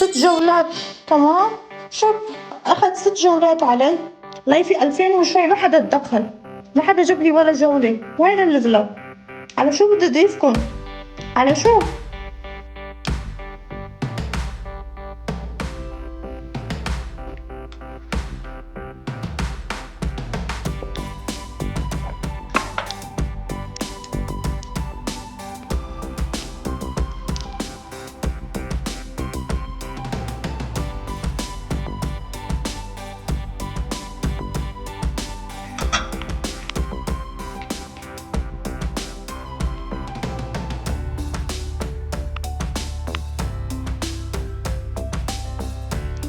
6 جولات. تمام. شوف، أخذ 6 جولات علي. والله في 2000 وشوي ما حدا تدخل، ما حدا جاب لي ولا جولة. وين الفلوج؟ على شو بدي أضيفكم؟ على شو؟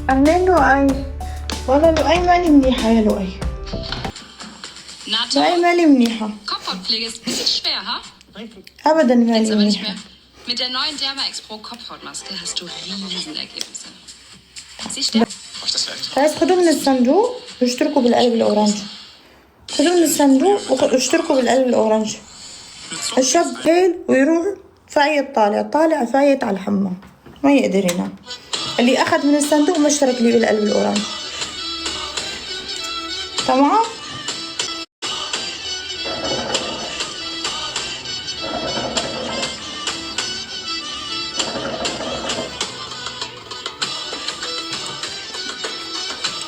عاملين لؤي. والله لؤي ماني منيحة يا لؤي. لؤي ماني منيحة. Kopfhautpflege ist ein bisschen schwer, ha? أبدا Jetzt ماني aber nicht منيحة. mehr. Mit der neuen Derma-X Pro Kopfhautmaske hast du Riesenergebnisse. Sie stärkt. بس خدوه من الصندوق واشتركوا بالقلب الأورانج. خدوه من الصندوق واشتركوا بالقلب الأورانج. الشاب ليل ويروح فايت طالع فايت على الحمام، ما يقدر ينام. اللي أخذ من الصندوق ما اشترك لي بالقلب الأورانج. تمام.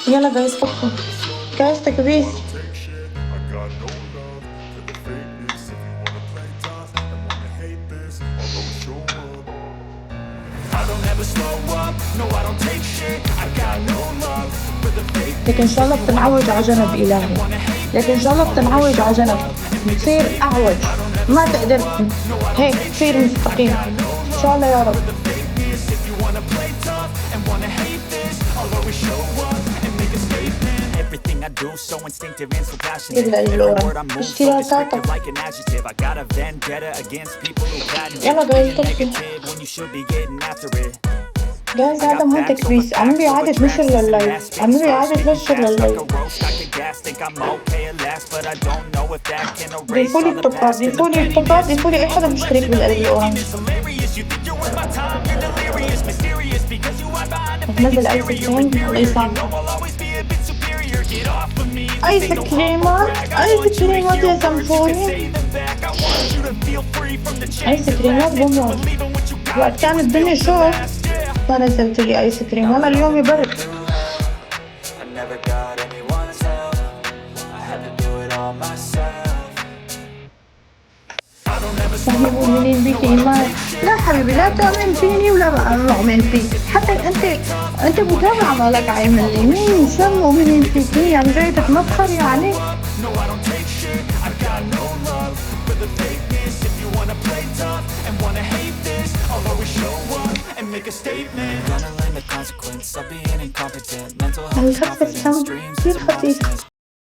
يلا جايز فكوا، جايز تكبيس. لكن ان شاء الله بتنعوج على جنب الهي، لكن ان شاء الله بتنعوج على جنب، بتصير اعوج، ما تقدر هيك تصير مستقيم ان شاء الله يا رب. اشتراكاتك. يلا جايز تكفي. جايز هذا مو تكبيس، عم لي إعادة نشر لللايف، عم لي إعادة نشر لللايف. ضيفولي الطبقات، ضيفولي الطبقات، ضيفولي أي حدا مشترك بالقلب الأورانج. نزل آيس كريم الله يسامحك. آيس كريمات، آيس كريمات يا سامحوني. آيس كريمات بموت. وقت كان الدنيا شوف ما نزلت لي آيس كريم، والله اليوم برد. صحيح مؤمنين بك إيمان. لا حبيبي لا تؤمن فيني ولا أؤمن فيك، حتى أنت متابع مالك عامل لي مين شو مؤمنين فيك؟ هي عم جاي تتمسخر يعني. الخفة السم كثير خفيف.